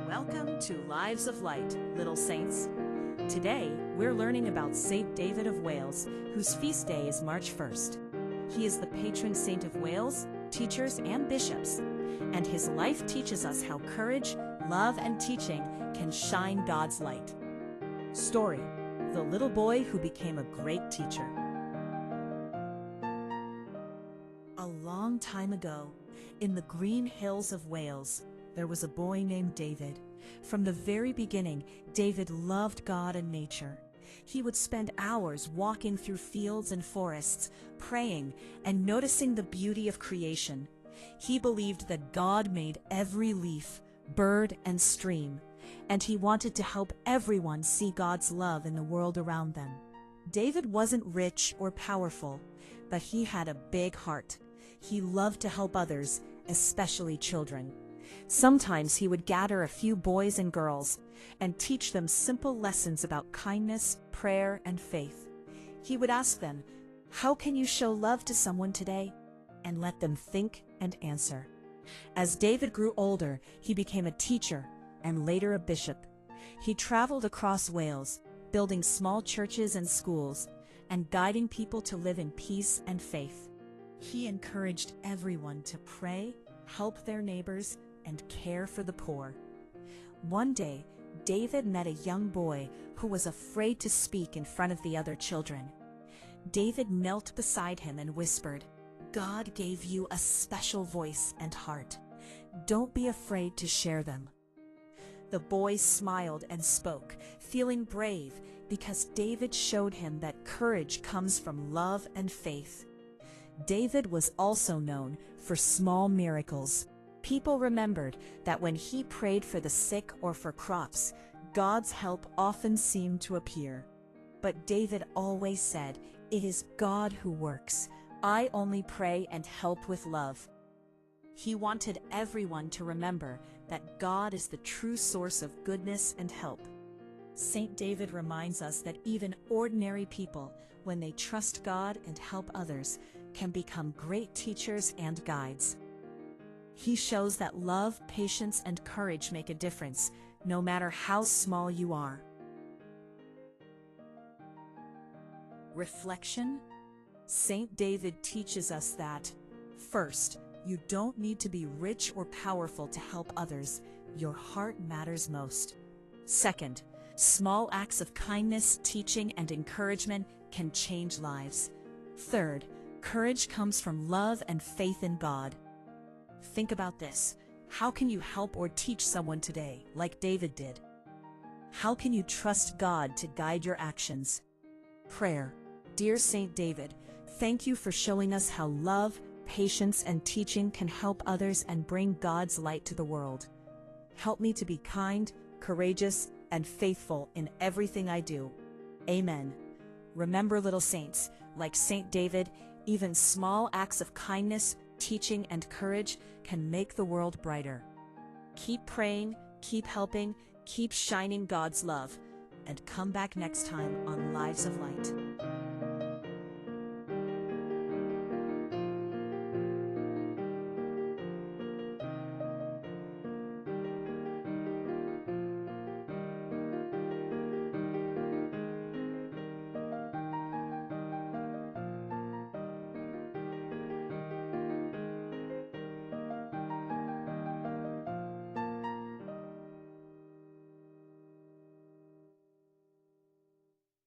Welcome to Lives of Light, little saints. Today, we're learning about Saint David of Wales, whose feast day is March 1st. He is the patron saint of Wales, teachers, and bishops, and his life teaches us how courage, love, and teaching can shine God's light. Story: the little boy who became a great teacher. A long time ago, in the green hills of Wales, there was a boy named David. From the very beginning, David loved God and nature. He would spend hours walking through fields and forests, praying and noticing the beauty of creation. He believed that God made every leaf, bird, and stream, and he wanted to help everyone see God's love in the world around them. David wasn't rich or powerful, but he had a big heart. He loved to help others, especially children. Sometimes he would gather a few boys and girls and teach them simple lessons about kindness, prayer, and faith. He would ask them, "How can you show love to someone today?" and let them think and answer. As David grew older, he became a teacher and later a bishop. He traveled across Wales, building small churches and schools, and guiding people to live in peace and faith. He encouraged everyone to pray, help their neighbors, and care for the poor. One day, David met a young boy who was afraid to speak in front of the other children. David knelt beside him and whispered, "God gave you a special voice and heart. Don't be afraid to share them." The boy smiled and spoke, feeling brave because David showed him that courage comes from love and faith. David was also known for small miracles. People remembered that when he prayed for the sick or for crops, God's help often seemed to appear. But David always said, "It is God who works. I only pray and help with love." He wanted everyone to remember that God is the true source of goodness and help. Saint David reminds us that even ordinary people, when they trust God and help others, can become great teachers and guides. He shows that love, patience, and courage make a difference, no matter how small you are. Reflection: Saint David teaches us that, first, you don't need to be rich or powerful to help others. Your heart matters most. Second, small acts of kindness, teaching, and encouragement can change lives. Third, courage comes from love and faith in God. Think about this. How can you help or teach someone today, like David did? How can you trust God to guide your actions? Prayer. Dear Saint David, thank you for showing us how love, patience, and teaching can help others and bring God's light to the world. Help me to be kind, courageous, and faithful in everything I do. Amen. Remember, little saints, like Saint David, even small acts of kindness, teaching, and courage can make the world brighter. Keep praying, keep helping, keep shining God's love, and come back next time on Lives of Light.